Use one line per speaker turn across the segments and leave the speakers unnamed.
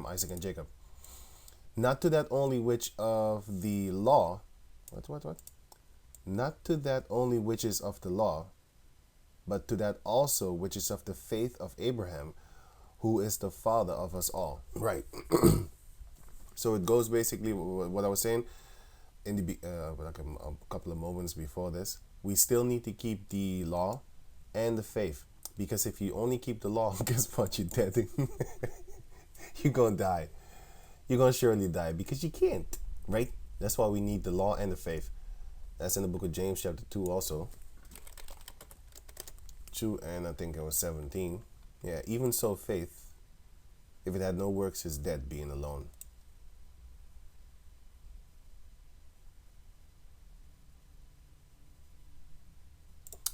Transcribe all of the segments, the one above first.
Abraham, Isaac, and Jacob. Not to that only which of the law, what? Not to that only which is of the law, but to that also which is of the faith of Abraham, who is the father of us all. Right. So it goes basically what I was saying in the like a couple of moments before this. We still need to keep the law and the faith, because if you only keep the law, guess what? You're dead. You're gonna die. You're gonna surely die because you can't. Right. That's why we need the law and the faith. That's in the book of James, chapter 2, also. 2, and I think it was 17. Yeah, even so, faith, if it had no works, is dead, being alone.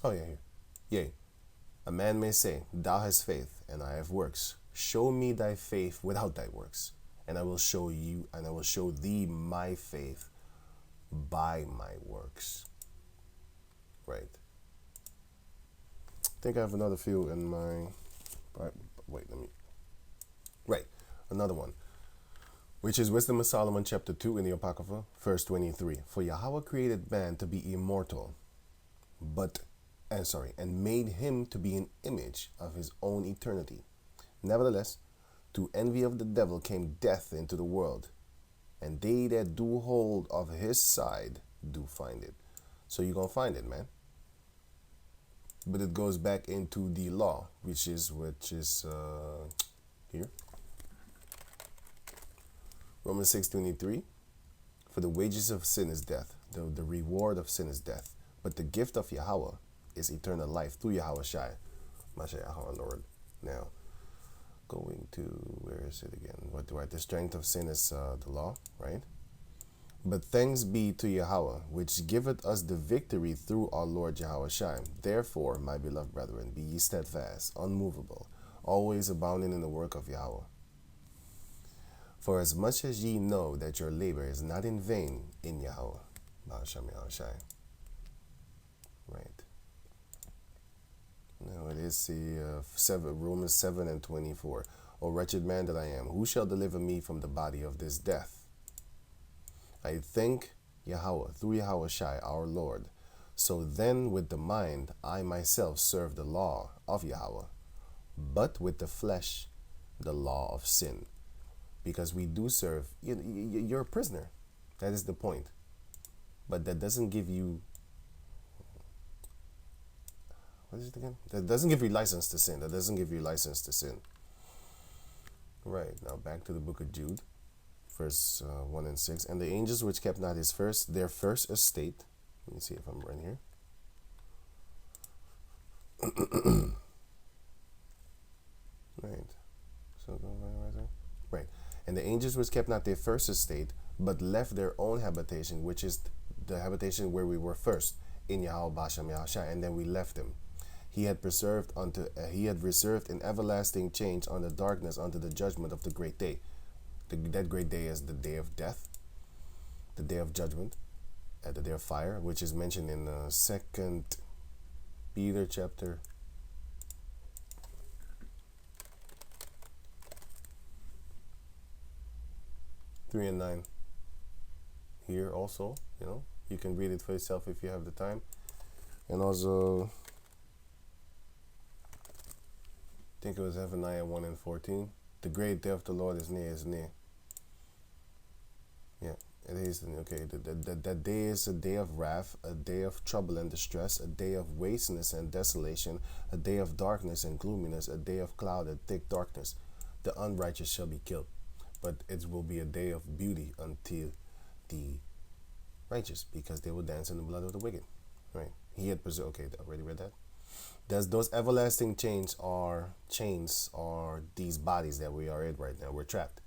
Oh, yeah, here. Yea, a man may say, Thou hast faith, and I have works. Show me thy faith without thy works, and I will show thee my faith by my works. Right. I think I have another few in my. Wait, let me. Right, another one, which is Wisdom of Solomon, chapter 2, in the Apocrypha, verse 23. For Yahweh created man to be immortal, and made him to be an image of his own eternity. Nevertheless, to envy of the devil came death into the world, and they that do hold of his side do find it. So you're going to find it, man. But it goes back into the law, which is here. Romans 6:23. For the wages of sin is death. The reward of sin is death. But the gift of Yahweh is eternal life through Yahweh Shai, Mashiach our Lord. Now, going to, where is it again? Right? The strength of sin is the law, right? But thanks be to Yahweh, which giveth us the victory through our Lord Yahweh Shai. Therefore, my beloved brethren, be ye steadfast, unmovable, always abounding in the work of Yahweh. For as much as ye know that your labor is not in vain in Yahweh. Right. Now it is the Romans 7 and 24. O wretched man that I am, who shall deliver me from the body of this death? I thank Yahweh through Yahweh Shai, our Lord. So then with the mind I myself serve the law of Yahweh, but with the flesh the law of sin. Because we do serve, you're a prisoner. That is the point. But that doesn't give you, what is it again? That doesn't give you license to sin. That doesn't give you license to sin. Right, now back to the book of Jude, verse 1 and 6. And the angels which kept not their first estate, let me see if I'm right here. Right. So right. And the angels which kept not their first estate, but left their own habitation, which is the habitation where we were first, in Yahweh Bashem Yahushai, and then we left him. He had reserved an everlasting change on the darkness unto the judgment of the great day. That great day is the day of death, the day of judgment, and the day of fire, which is mentioned in 2 Peter chapter 3 and 9. Here also, you can read it for yourself if you have the time. And also, I think it was Zephaniah 1 and 14. The great day of the Lord is near. Yeah, it is. Okay, that day is a day of wrath, a day of trouble and distress, a day of wasteness and desolation, a day of darkness and gloominess, a day of cloud and thick darkness. The unrighteous shall be killed, but it will be a day of beauty until the righteous, because they will dance in the blood of the wicked. Right? He had preserved. Okay, I already read that. Those everlasting chains are these bodies that we are in right now. We're trapped.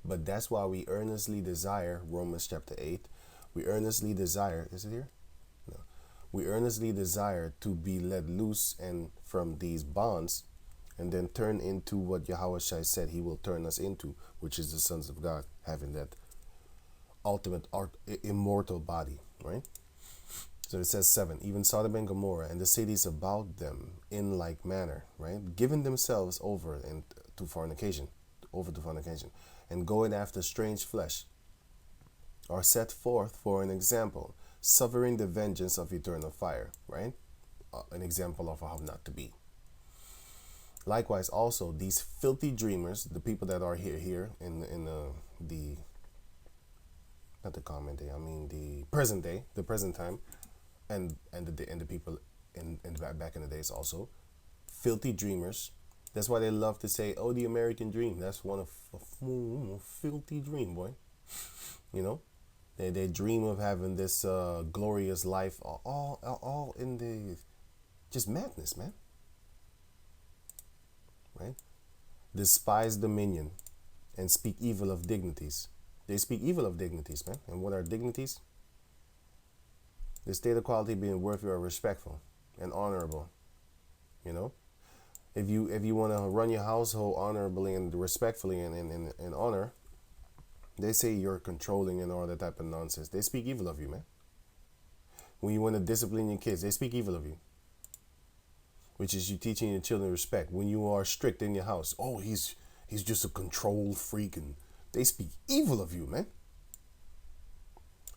But that's why we earnestly desire, Romans chapter 8, we earnestly desire, is it here? No. We earnestly desire to be let loose and from these bonds, and then turn into what Yahweh Shai said he will turn us into, which is the sons of God, having that ultimate immortal body, right? So it says 7, even Sodom and Gomorrah and the cities about them in like manner, right? Giving themselves over to fornication, over to fornication, and going after strange flesh, are set forth for an example, suffering the vengeance of eternal fire, right? An example of how not to be. Likewise, also these filthy dreamers, the people that are here in the not the common day, I mean the present day, the present time, and the people in back in the days also, filthy dreamers. That's why they love to say, "Oh, the American dream." That's one of a filthy dream, boy. You know, they dream of having this glorious life, all in the just madness, man. Right? Despise dominion and speak evil of dignities. They speak evil of dignities, man. And what are dignities? The state of quality being worthy or respectful and honorable. You know, if you want to run your household honorably and respectfully and in honor, they say you're controlling and all that type of nonsense. They speak evil of you, man. When you want to discipline your kids, they speak evil of you. Which is you teaching your children respect. When you are strict in your house, oh, he's just a control freak, and they speak evil of you, man.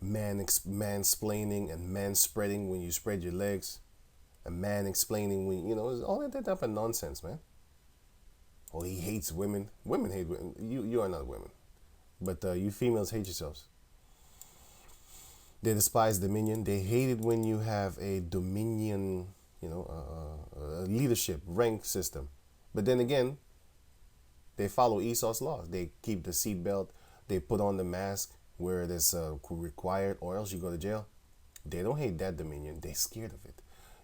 Mansplaining and man-spreading when you spread your legs, and man-explaining when, all that type of nonsense, man. Oh, he hates women. Women hate women. You are not women. But you females hate yourselves. They despise dominion. They hate it when you have a dominion, a leadership rank system. But then again, they follow Esau's laws. They keep the seatbelt. They put on the mask where it is required, or else you go to jail. They don't hate that dominion. They're scared of it.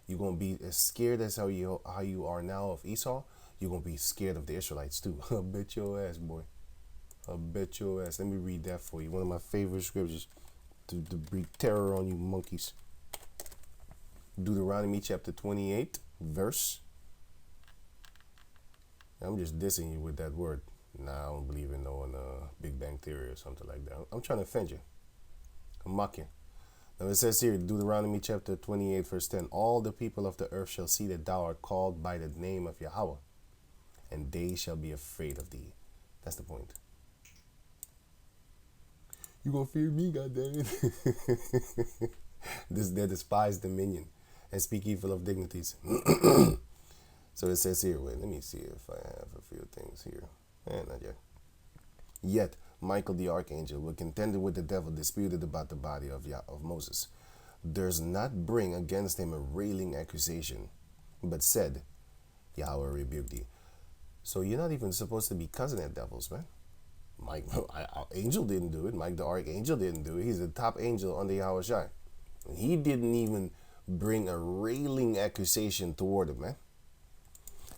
You're gonna be as scared as how you are now of Esau. You're gonna be scared of the Israelites too. I bet your ass, boy. I bet your ass. Let me read that for you. One of my favorite scriptures to breed terror on you monkeys. Deuteronomy chapter 28, verse. I'm just dissing you with that word. Nah, I don't believe in no Big Bang Theory or something like that. I'm trying to offend you. I'm mocking. Now it says here, Deuteronomy chapter 28, verse 10. All the people of the earth shall see that thou art called by the name of Yahweh, and they shall be afraid of thee. That's the point. You gonna fear me, goddammit. They despise dominion and speak evil of dignities. So it says here, wait, let me see if I have a few things here. Not yet. Yet Michael the archangel, who contended with the devil, disputed about the body of Moses, durst not bring against him a railing accusation, but said, Yahweh rebuked thee. So you're not even supposed to be cousin at devils, man. Mike, angel didn't do it. Mike the archangel didn't do it. He's the top angel under Yahweh Shai. He didn't even bring a railing accusation toward him, man.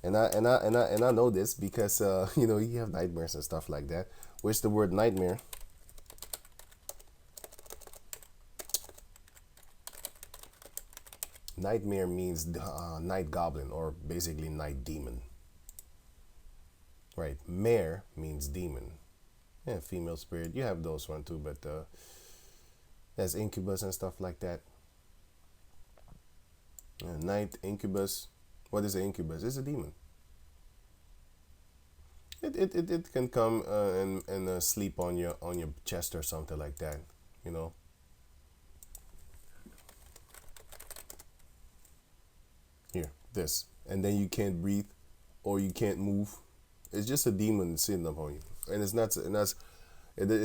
And I know this because you have nightmares and stuff like that. Where's the word nightmare? Nightmare means night goblin, or basically night demon. Right. Mare means demon. Yeah, female spirit. You have those one too, but that's incubus and stuff like that. Night incubus. What is an incubus? It's a demon. It can come and sleep on your chest or something like that. Here, this, and then you can't breathe, or you can't move. It's just a demon sitting upon you, and it's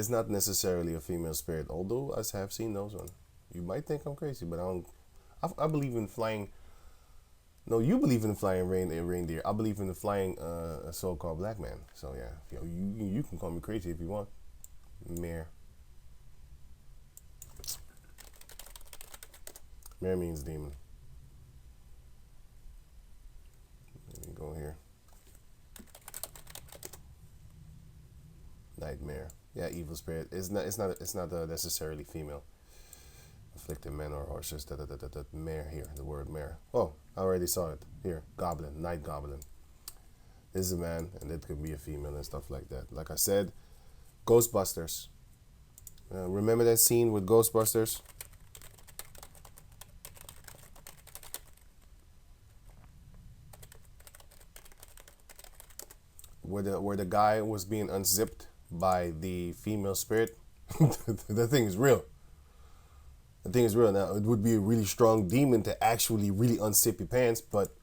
not necessarily a female spirit. Although I have seen those ones. You might think I'm crazy, but I believe in flying. No, you believe in flying reindeer. I believe in the flying a so-called black man. So yeah, you can call me crazy if you want. Mare. Mare means demon. Let me go here. Nightmare. Yeah, evil spirit. It's not necessarily female. Afflicted men or just that mare here, the word mare. Oh, I already saw it. Here, goblin, night goblin. This is a man, and it could be a female and stuff like that. Like I said, Ghostbusters. Remember that scene with Ghostbusters? where the guy was being unzipped by the female spirit. The thing is real. The thing is real. Now, it would be a really strong demon to actually really unzip your pants, but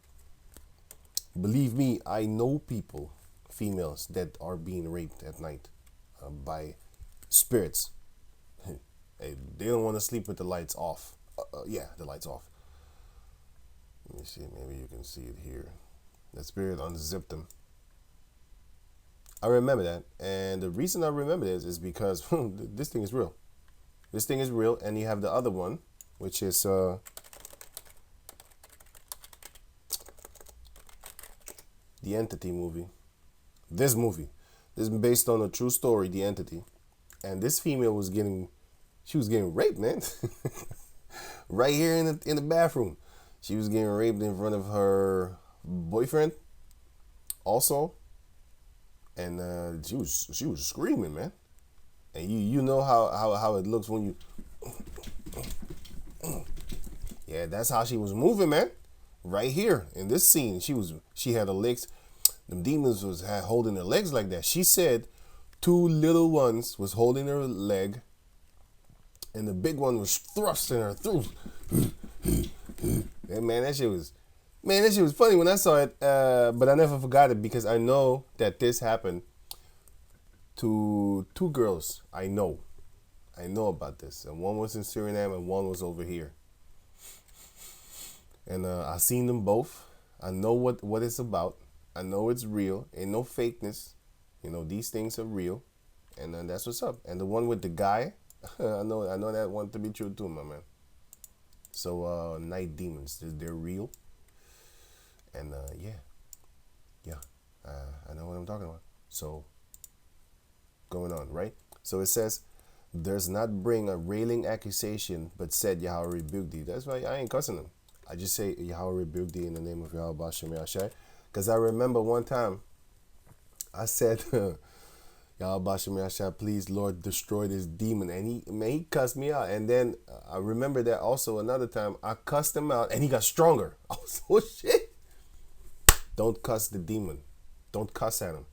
believe me, I know people, females, that are being raped at night by spirits. They don't want to sleep with the lights off. Yeah, the lights off. Let me see. Maybe you can see it here. The spirit unzipped them. I remember that. And the reason I remember this is because this thing is real. This thing is real. And you have the other one, which is the Entity movie. This movie. This is based on a true story, The Entity. And this female was getting raped, man. Right here in the bathroom. She was getting raped in front of her boyfriend also. And she was screaming, man. And you know how it looks when you yeah, that's how she was moving, man. Right here in this scene, she had her legs. The demons was holding her legs like that. She said 2 little ones was holding her leg, and the big one was thrusting her through. And man, that shit was funny when I saw it. But I never forgot it because I know that this happened to 2 girls. I know about this, and one was in Suriname and one was over here. And I seen them both. I know what it's about. I know it's real. Ain't no fakeness. You know, these things are real. And that's what's up. And the one with the guy, I know that one to be true too, my man. So night demons, they're real. And I know what I'm talking about. So going on, right? So it says, does not bring a railing accusation, but said Yahweh rebuked thee. That's why I ain't cussing them. I just say Yahweh rebuked thee in the name of Yahweh Bashem Yashai. Because I remember one time I said, Yahweh Bashem Yashai, please, Lord, destroy this demon. And he cussed me out. And then I remember that also another time I cussed him out and he got stronger. I was oh shit. Don't cuss the demon. Don't cuss at him.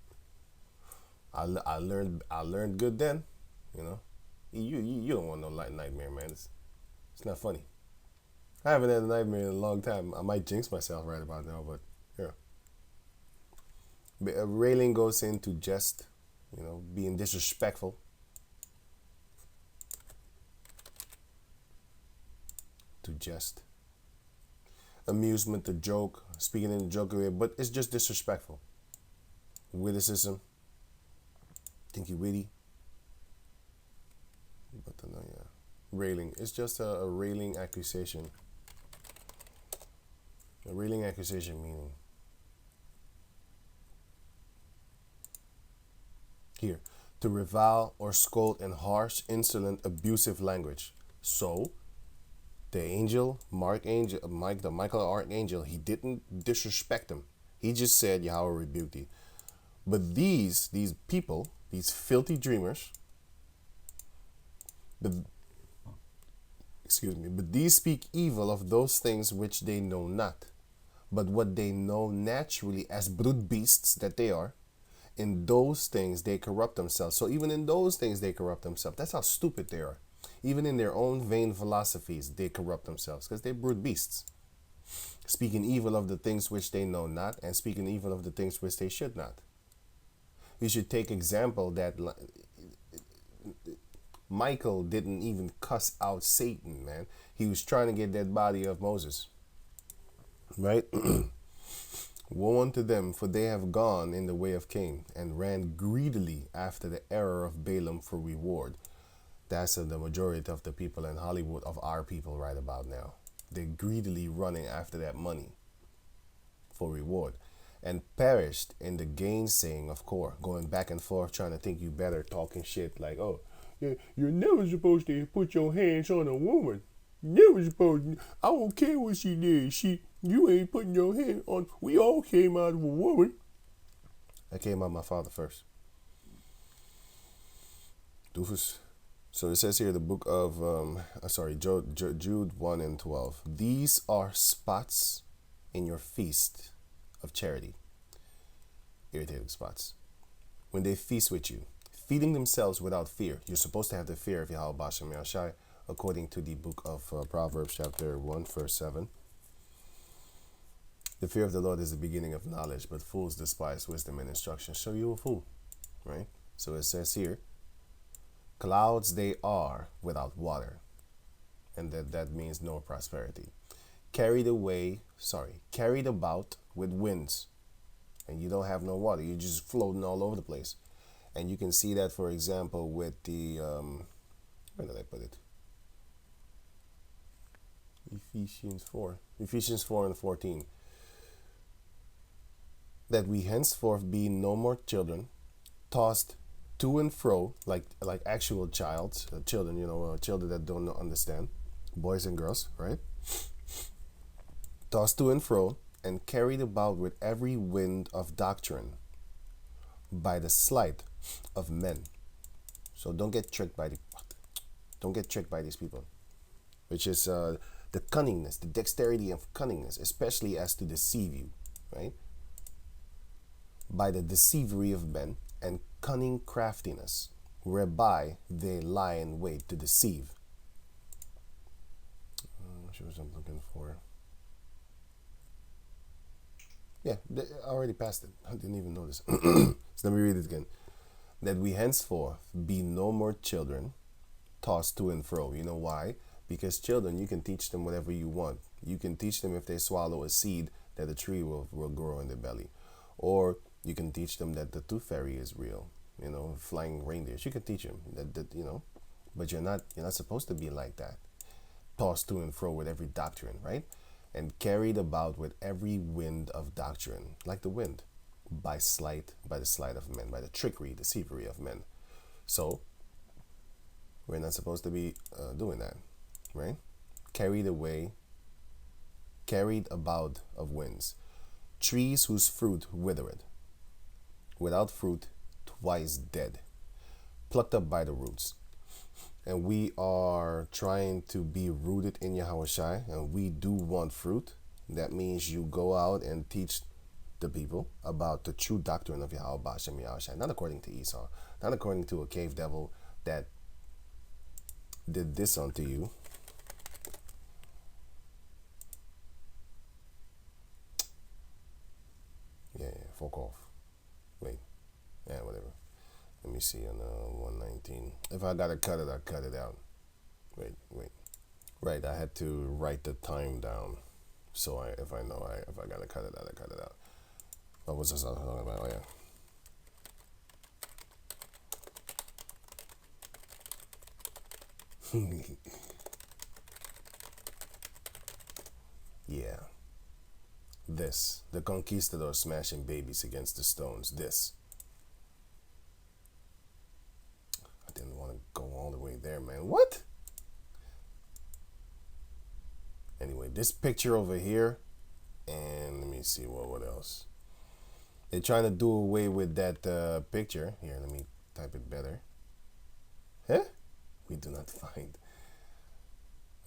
I learned good then, you know. You don't want no nightmare, man. It's not funny. I haven't had a nightmare in a long time. I might jinx myself right about now, but yeah. But railing goes into jest, you know, being disrespectful. To jest. Amusement, to joke, speaking in a joking way, but it's just disrespectful. Witticism. Thinky witty. But yeah. Railing. It's just a railing accusation. A railing accusation meaning. Here. To revile or scold in harsh, insolent, abusive language. So, the Michael Archangel, he didn't disrespect him. He just said, Yahweh rebuked thee. But these people, these filthy dreamers, but these speak evil of those things which they know not, but what they know naturally as brute beasts that they are, in those things they corrupt themselves. So even in those things they corrupt themselves. That's how stupid they are. Even in their own vain philosophies, they corrupt themselves because they're brute beasts. Speaking evil of the things which they know not, and speaking evil of the things which they should not. You should take example that Michael didn't even cuss out Satan, man. He was trying to get that body of Moses. Right? Woe unto them, for they have gone in the way of Cain, and ran greedily after the error of Balaam for reward. That's the majority of the people in Hollywood, of our people right about now. They're greedily running after that money for reward. And perished in the gainsaying of Kor, going back and forth, trying to think you better, talking shit like, oh, you're never supposed to put your hands on a woman. Never supposed to. I don't care what she did. You ain't putting your hand on. We all came out of a woman. I came out of my father first. Doofus. So it says here, the book of, Jude 1 and 12. These are spots in your feast of charity. Irritating spots. when they feast with you, feeding themselves without fear. You're supposed to have the fear of Yahweh Bashem Yahshai, according to the book of Proverbs, chapter 1, verse 7. The fear of the Lord is the beginning of knowledge, but fools despise wisdom and instruction. So you a fool, right? So it says here, clouds they are without water, and that means no prosperity. Carried about with winds, and you don't have no water. You're just floating all over the place. And you can see that, for example, with the, where did I put it? Ephesians 4 and 14. That we henceforth be no more children, tossed to and fro, like actual children, children that don't understand, boys and girls, right? Tossed to and fro, and carried about with every wind of doctrine, by the sleight of men. So don't get tricked by these people, which is the cunningness, the dexterity of cunningness, especially as to deceive you, right? By the deceivery of men and cunning craftiness, whereby they lie in wait to deceive. What was I'm looking for? Yeah, I already passed it. I didn't even notice. So let me read it again. That we henceforth be no more children, tossed to and fro. You know why? Because children, you can teach them whatever you want. You can teach them if they swallow a seed that a tree will grow in their belly. Or you can teach them that the tooth fairy is real. Flying reindeers. You can teach them that. But you're not supposed to be like that. Tossed to and fro with every doctrine, right? And carried about with every wind of doctrine, like the wind, by the sleight of men, by the trickery, deceivery of men. So we're not supposed to be doing that, right? Carried about of winds, trees whose fruit withereth, without fruit, twice dead, plucked up by the roots. And we are trying to be rooted in Yahushua, and we do want fruit. That means you go out and teach the people about the true doctrine of Yahweh Bashem Yahushua, not according to Esau, not according to a cave devil that did this unto you. Yeah, fuck off. Wait. Yeah, whatever. Let me see on 119. If I gotta cut it, I cut it out. Wait. Right, I had to write the time down. So if I gotta cut it out, I cut it out. What was this I was talking about? Oh, yeah. Yeah. The conquistador smashing babies against the stones. I didn't want to go all the way there, man. What? Anyway, this picture over here, and let me see what else. They're trying to do away with that picture. Here, let me type it better. Huh? We do not find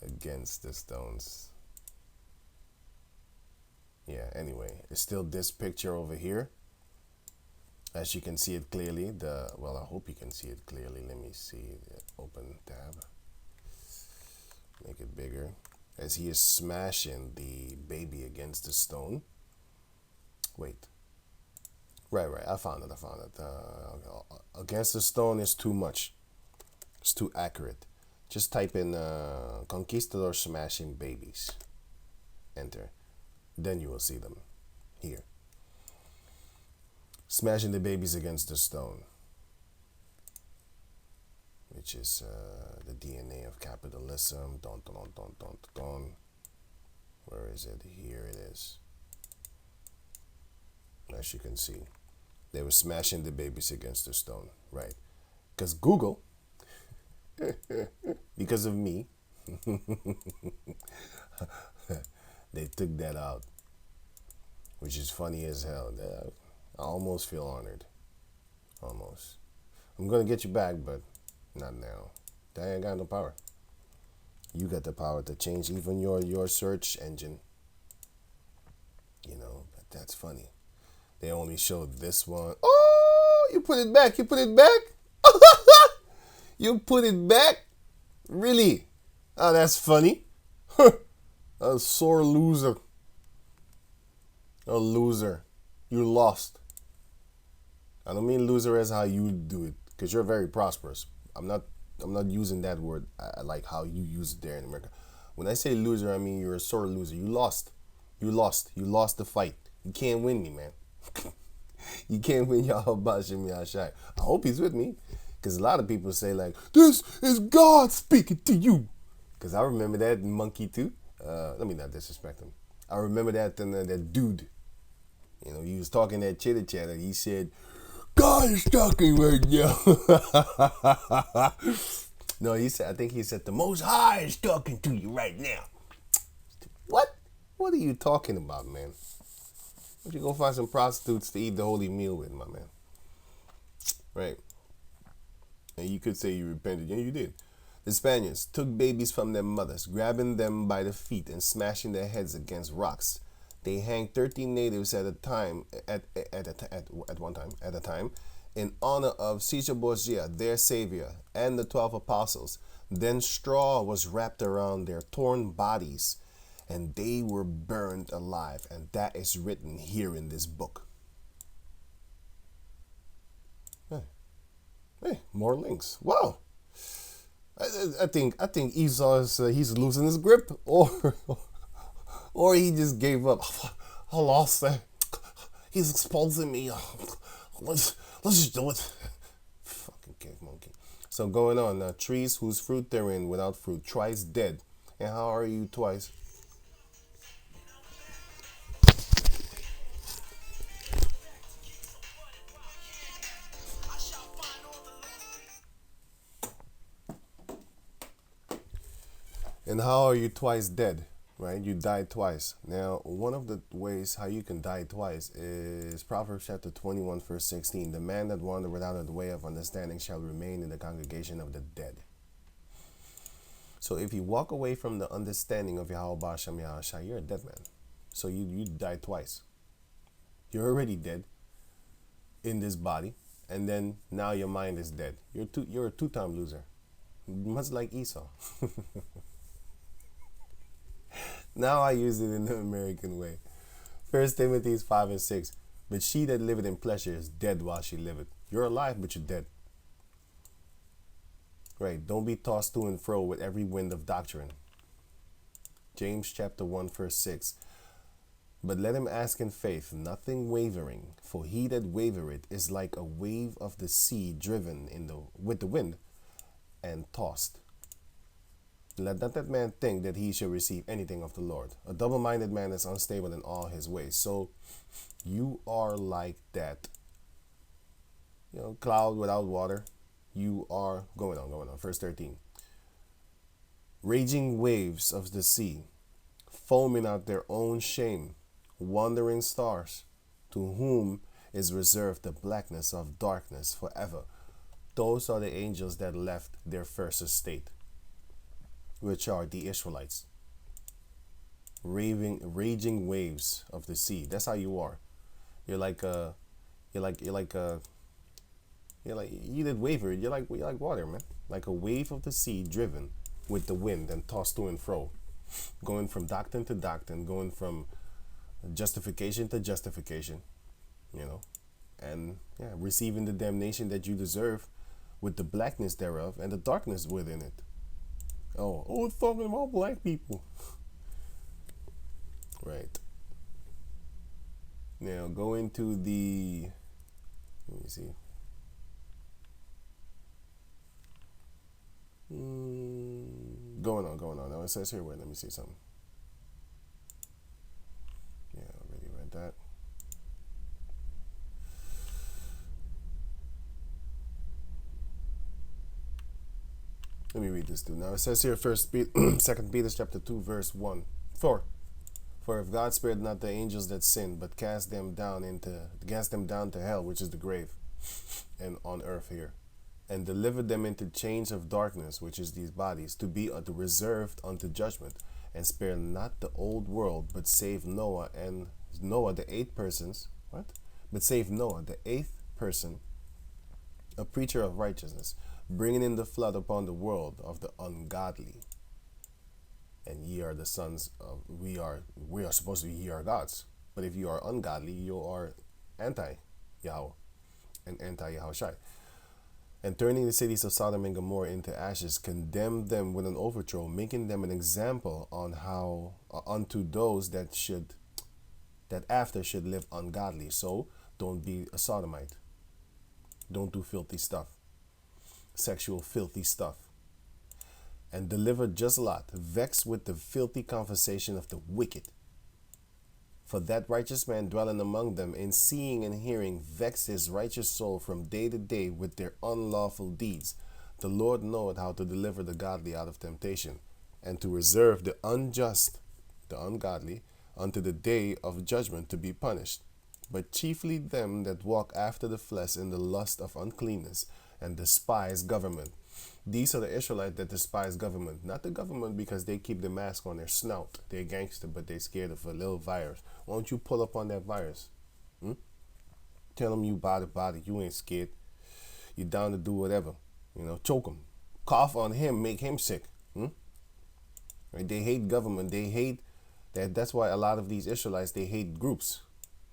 against the stones. Yeah, anyway, it's still this picture over here. As you can see it clearly, I hope you can see it clearly. Let me see, open tab, make it bigger. As he is smashing the baby against the stone. Wait. Right, I found it. Against the stone is too much. It's too accurate. Just type in conquistador smashing babies. Enter. Then you will see them here. Smashing the babies against the stone, which is the DNA of capitalism. Where is it? Here it is. As you can see, they were smashing the babies against the stone, right? Because Google, because of me, they took that out, which is funny as hell. I almost feel honored. Almost. I'm going to get you back, but not now. I ain't got no power. You got the power to change even your search engine. But that's funny. They only showed this one. Oh, Oh, you put it back. You put it back? You put it back? Really? Oh, that's funny. A sore loser. A loser. You lost. I don't mean loser as how you do it, because you're very prosperous. I'm not using that word like how you use it there in America. When I say loser, I mean you're a sore loser. You lost. You lost. You lost the fight. You can't win me, man. You can't win y'all bashing me outside. I hope he's with me. Because a lot of people say like, this is God speaking to you. Because I remember that monkey too. Let me not disrespect him. I remember that dude. You know, he was talking that chitter chatter. He said, God is talking right now. No, I think he said, the Most High is talking to you right now. What? What are you talking about, man? Why don't you go find some prostitutes to eat the holy meal with, my man? Right. And you could say you repented. Yeah, you did. The Spaniards took babies from their mothers, grabbing them by the feet and smashing their heads against rocks. They hanged 13 natives at a time, in honor of Caesar Borgia, their savior, and the 12 apostles. Then straw was wrapped around their torn bodies, and they were burned alive. And that is written here in this book. Hey, more links. Wow. I think Esau is he's losing his grip, or he just gave up. I lost that. He's exposing me. Let's just do it. Fucking cave monkey. So going on. Trees whose fruit they're in without fruit, twice dead. And how are you twice? And how are you twice dead? Right? You died twice. Now, one of the ways how you can die twice is Proverbs chapter 21, verse 16. The man that wandered without the way of understanding shall remain in the congregation of the dead. So if you walk away from the understanding of Yahweh Hashem Yahushua, you're a dead man. So you died twice. You're already dead in this body, and then now your mind is dead. You're a two-time loser, much like Esau. Now I use it in the American way. 1 Timothy 5 and 6. But she that liveth in pleasure is dead while she liveth. You're alive, but you're dead. Right. Don't be tossed to and fro with every wind of doctrine. James chapter 1 verse 6. But let him ask in faith, nothing wavering. For he that wavereth is like a wave of the sea driven with the wind and tossed. Let not that man think that he shall receive anything of the Lord. A double-minded man is unstable in all his ways. So you are like that, cloud without water. You are going on. Verse 13. Raging waves of the sea, foaming out their own shame, wandering stars, to whom is reserved the blackness of darkness forever. Those are the angels that left their first estate, which are the Israelites. Raging waves of the sea. That's how you are. You did waver. You're like water, man. Like a wave of the sea driven with the wind and tossed to and fro, going from doctrine to doctrine, going from justification to justification, and receiving the damnation that you deserve with the blackness thereof and the darkness within it. Oh, it's talking about black people. Right. Now, go into the, let me see. Going on. Now, it says here, wait, let me see something. Yeah, I already read that. Let me read this too. Now it says here, 2 Peter chapter 2, verse 1. For if God spared not the angels that sinned, but cast them down to hell, which is the grave, and on earth here, and delivered them into chains of darkness, which is these bodies, to be reserved unto judgment, and spared not the old world, but saved Noah the eighth person, a preacher of righteousness, bringing in the flood upon the world of the ungodly. And ye are the sons of, we are supposed to be, ye are gods. But if you are ungodly, you are anti-Yahweh and anti-Yahushai. And turning the cities of Sodom and Gomorrah into ashes, condemned them with an overthrow, making them an example on how unto those that after should live ungodly. So don't be a sodomite. Don't do filthy stuff, sexual filthy stuff. And deliver just Lot, vexed with the filthy conversation of the wicked. For that righteous man dwelling among them, in seeing and hearing, vexed his righteous soul from day to day with their unlawful deeds. The Lord knoweth how to deliver the godly out of temptation, and to reserve the unjust, the ungodly, unto the day of judgment to be punished. But chiefly them that walk after the flesh in the lust of uncleanness, and despise government. These are the Israelites that despise government. Not the government because they keep the mask on their snout. They're gangster, but they're scared of a little virus. Why don't you pull up on that virus? Tell them you about it. You ain't scared. You're down to do whatever. Choke him. Cough on him. Make him sick. Right? They hate government. They hate that. That's why a lot of these Israelites, they hate groups.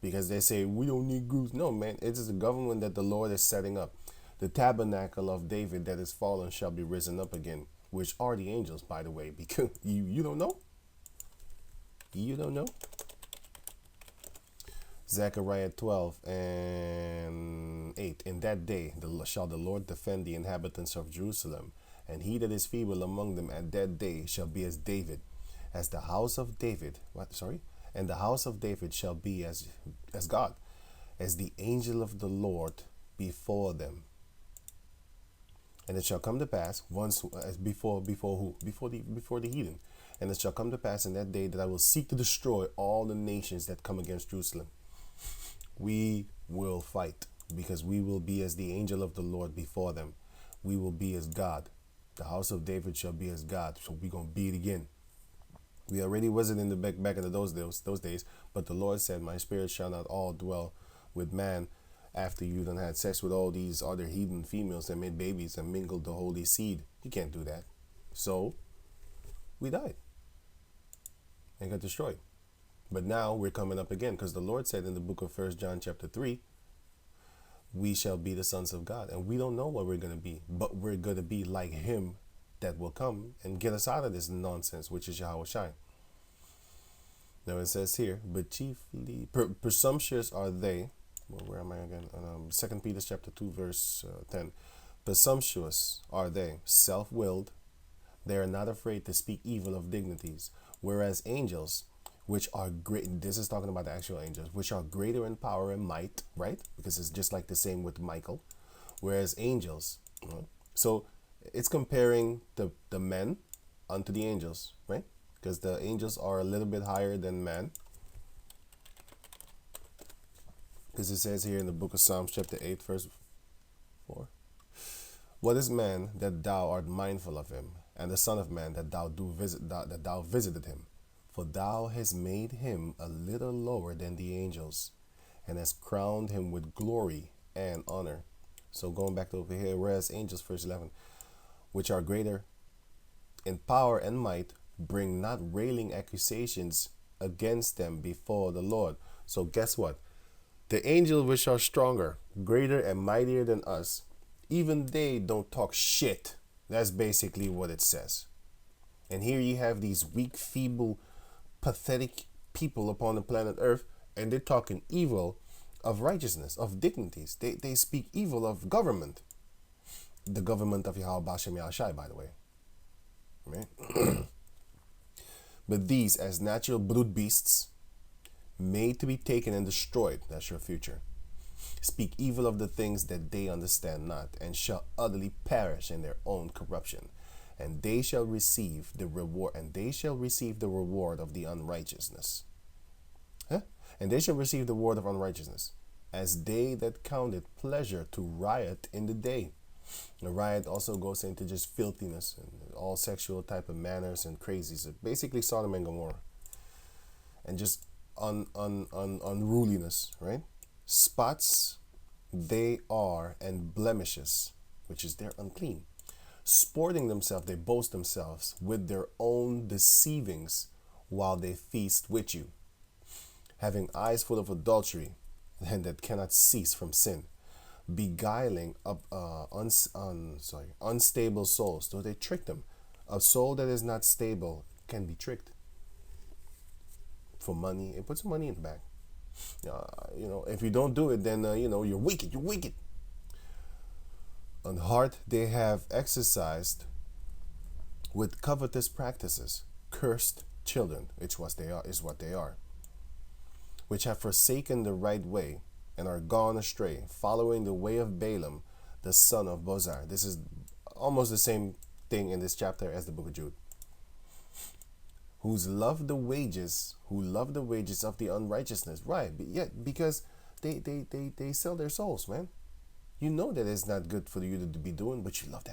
Because they say, we don't need groups. No, man. It is a government that the Lord is setting up. The tabernacle of David that is fallen shall be risen up again, which are the angels, by the way, because you don't know? You don't know? Zechariah 12 and 8. In that day shall the Lord defend the inhabitants of Jerusalem, and he that is feeble among them at that day shall be as David, as the house of David. And the house of David shall be as God, as the angel of the Lord before them. And it shall come to pass before who? Before the heathen. And it shall come to pass in that day that I will seek to destroy all the nations that come against Jerusalem. We will fight, because we will be as the angel of the Lord before them. We will be as God. The house of David shall be as God. So we're gonna be it again. We already wasn't in the back in those days, but the Lord said, my spirit shall not all dwell with man, after you done had sex with all these other heathen females and made babies and mingled the holy seed. You can't do that. So we died and got destroyed. But now we're coming up again, because the Lord said in the book of 1 John chapter 3, we shall be the sons of God. And we don't know what we're going to be, but we're going to be like him that will come and get us out of this nonsense, which is Yahushai. Now it says here, but chiefly presumptuous are they. Well, where am I again? 2 Peter chapter 2 verse 10. Presumptuous are they, self-willed. They are not afraid to speak evil of dignities, whereas angels, which are great, this is talking about the actual angels, which are greater in power and might, right? Because it's just like the same with Michael. Whereas angels, so it's comparing the men unto the angels, right? Because the angels are a little bit higher than man. Because it says here in the book of Psalms chapter 8 verse 4, what is man that thou art mindful of him, and the son of man that thou visited him? For thou hast made him a little lower than the angels, and hast crowned him with glory and honor. So going back to over here, whereas angels, verse 11, which are greater in power and might, bring not railing accusations against them before the Lord. So guess what? The angels which are stronger, greater and mightier than us, even they don't talk shit. That's basically what it says. And here you have these weak, feeble, pathetic people upon the planet Earth, and they're talking evil of righteousness, of dignities. They speak evil of government. The government of Yahweh Bashem Yahushai, by the way. Right? But these, as natural brute beasts, made to be taken and destroyed, that's your future, speak evil of the things that they understand not, and shall utterly perish in their own corruption. And they shall receive the reward, of the unrighteousness. And they shall receive the word of unrighteousness, as they that counted pleasure to riot in the day. The riot also goes into just filthiness and all sexual type of manners and crazies. Basically Sodom and Gomorrah. And just unruliness, right? Spots, they are, and blemishes, which is they're unclean. Sporting themselves, they boast themselves with their own deceivings while they feast with you, having eyes full of adultery, and that cannot cease from sin, beguiling up unstable souls. So they trick them. A soul that is not stable can be tricked for money. It puts money in the bank. If you don't do it, then you're wicked. You're wicked. On heart they have exercised with covetous practices, cursed children, which is what they are, which have forsaken the right way and are gone astray, following the way of Balaam, the son of Bozar. This is almost the same thing in this chapter as the book of Jude. Who love the wages of the unrighteousness. Right, yet because they sell their souls, man. You know that it's not good for you to be doing, but you love them.